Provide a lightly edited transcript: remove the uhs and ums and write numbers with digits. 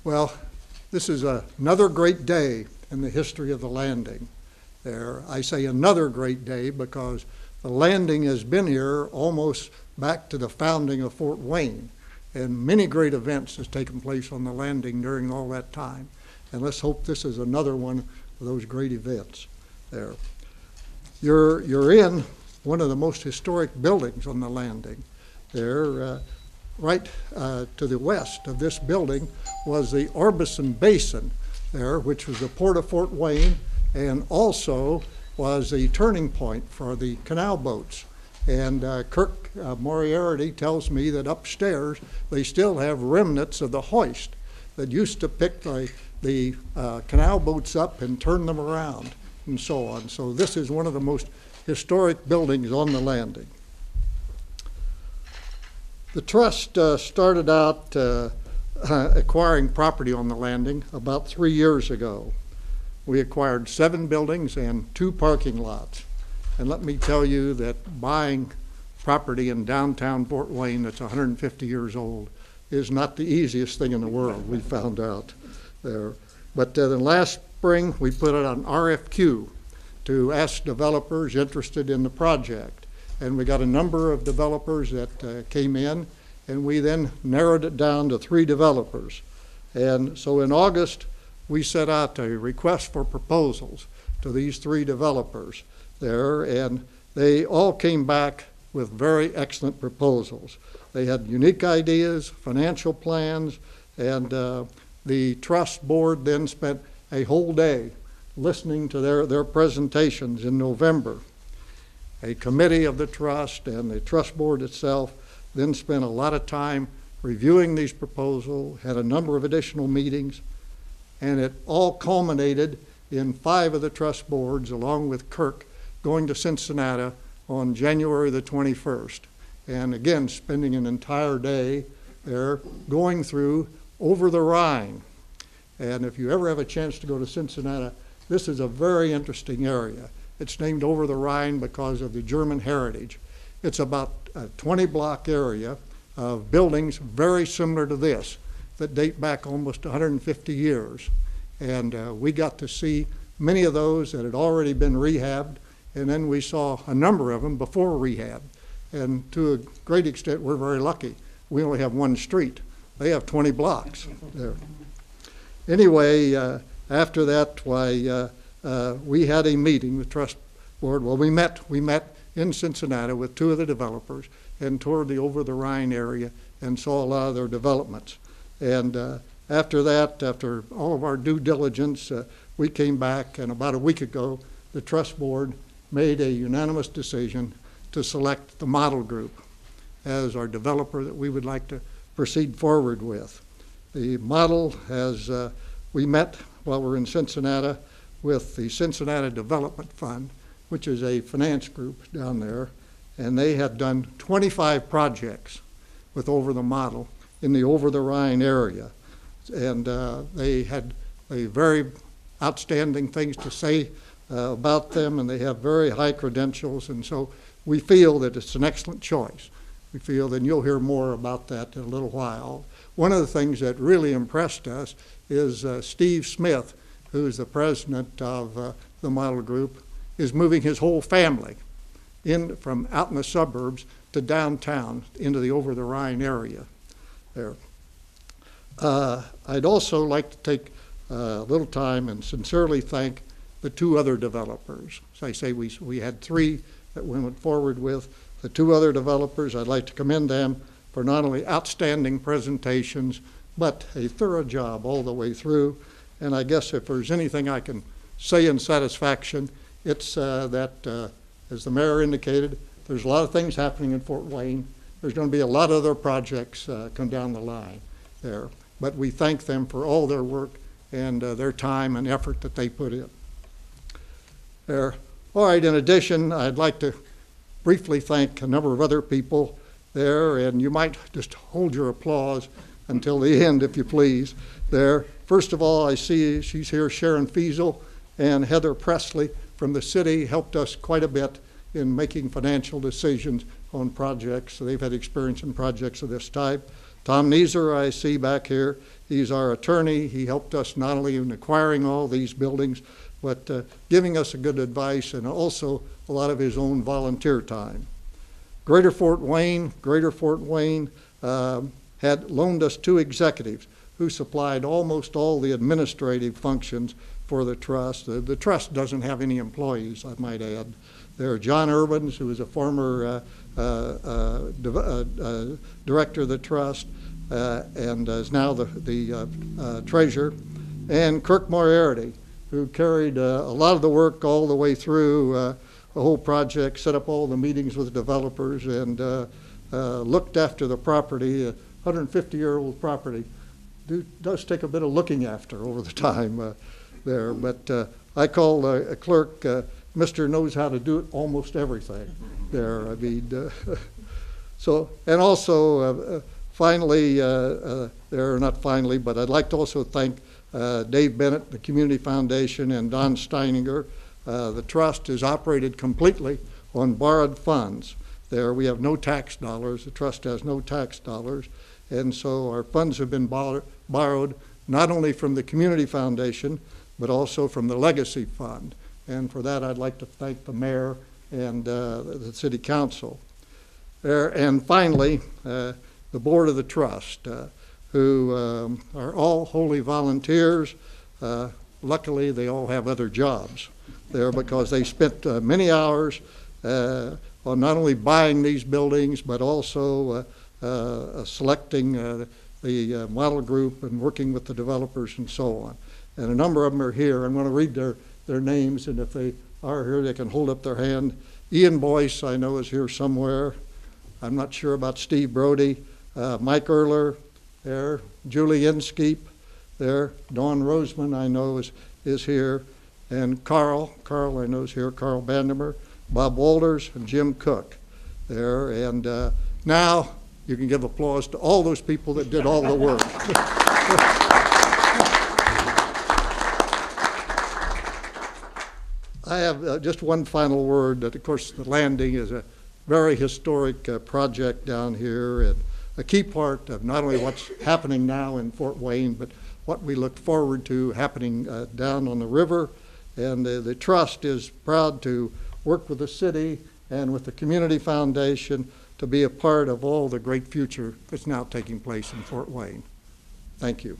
Well, this is another great day in the history of the landing there. I say another great day because the landing has been here almost back to the founding of Fort Wayne, and many great events has taken place on the landing during all that time. And let's hope this is another one of those great events there. You're in one of the most historic buildings on the landing there. Right to the west of this building was the Orbison Basin there, which was the port of Fort Wayne and also was the turning point for the canal boats. And Kirk Moriarty tells me that upstairs they still have remnants of the hoist that used to pick the canal boats up and turn them around and so on. So this is one of the most historic buildings on the landing. The trust started out acquiring property on the landing about 3 years ago. We acquired 7 buildings and 2 parking lots. And let me tell you that buying property in downtown Fort Wayne that's 150 years old is not the easiest thing in the world, we found out there. But then last spring, we put out an RFQ to ask developers interested in the project. And we got a number of developers that came in, and we then narrowed it down to 3 developers. And so in August, we set out a request for proposals to these 3 developers there, and they all came back with very excellent proposals. They had unique ideas, financial plans, and the trust board then spent a whole day listening to their presentations in November. A committee of the trust and the trust board itself then spent a lot of time reviewing these proposals, had a number of additional meetings, and it all culminated in 5 of the trust boards, along with Kirk, going to Cincinnati on January the 21st. And again, spending an entire day there going through Over the Rhine. And if you ever have a chance to go to Cincinnati, this is a very interesting area. It's named Over the Rhine because of the German heritage. It's about a 20-block area of buildings very similar to this that date back almost 150 years. And we got to see many of those that had already been rehabbed, and then we saw a number of them before rehab. And to a great extent, we're very lucky. We only have 1 street. They have 20 blocks there. Anyway, after that, we had a meeting with trust board. Well, we met in Cincinnati with 2 of the developers and toured the Over the Rhine area and saw a lot of their developments. And after that, after all of our due diligence, we came back, and about a week ago, the trust board made a unanimous decision to select the model group as our developer that we would like to proceed forward with. The model has, we met while we're in Cincinnati with the Cincinnati Development Fund, which is a finance group down there, and they had done 25 projects with Over the Model in the Over the Rhine area. And they had a very outstanding things to say about them, and they have very high credentials, and so we feel that it's an excellent choice. We feel, and you'll hear more about that in a little while. One of the things that really impressed us is Steve Smith, who's the president of the model group, is moving his whole family from out in the suburbs to downtown into the Over the Rhine area there. I'd also like to take a little time and sincerely thank the 2 other developers. As I say, we had 3 that we went forward with. The 2 other developers, I'd like to commend them for not only outstanding presentations, but a thorough job all the way through. And I guess if there's anything I can say in satisfaction, it's that, as the mayor indicated, there's a lot of things happening in Fort Wayne. There's going to be a lot of other projects come down the line there. But we thank them for all their work and their time and effort that they put in there. All right, in addition, I'd like to briefly thank a number of other people there, and you might just hold your applause until the end, if you please, there. First of all, I see she's here, Sharon Fiesel and Heather Presley from the city helped us quite a bit in making financial decisions on projects. So they've had experience in projects of this type. Tom Neeser, I see back here, he's our attorney. He helped us not only in acquiring all these buildings, but giving us a good advice and also a lot of his own volunteer time. Greater Fort Wayne had loaned us 2 executives who supplied almost all the administrative functions for the trust. The trust doesn't have any employees, I might add. There are John Urbans, who is a former director of the trust and is now the treasurer, and Kirk Moriarty, who carried a lot of the work all the way through the whole project, set up all the meetings with developers, and looked after the property. 150-year-old property does take a bit of looking after over the time there. But I call a clerk, Mr. knows how to do it almost everything there. I mean, so, and also finally, not finally, but I'd like to also thank Dave Bennett, the Community Foundation, and Don Steininger. The trust is operated completely on borrowed funds. There we have no tax dollars. The trust has no tax dollars. And so our funds have been borrowed not only from the Community Foundation, but also from the Legacy Fund. And for that, I'd like to thank the mayor and the city council. And finally, the board of the trust, who are all wholly volunteers. Luckily, they all have other jobs there because they spent many hours on not only buying these buildings, but also selecting the model group and working with the developers and so on. And a number of them are here. I'm going to read their names, and if they are here, they can hold up their hand. Ian Boyce, I know, is here somewhere. I'm not sure about Steve Brody. Mike Erler there. Julie Inskeep there. Dawn Roseman, I know, is here. And Carl, I know, is here. Carl Bandemer, Bob Walters, and Jim Cook there. And now you can give applause to all those people that did all the work. I have just one final word that, of course, the landing is a very historic project down here and a key part of not only what's happening now in Fort Wayne, but what we look forward to happening down on the river. And the trust is proud to work with the city and with the Community Foundation to be a part of all the great future that's now taking place in Fort Wayne. Thank you.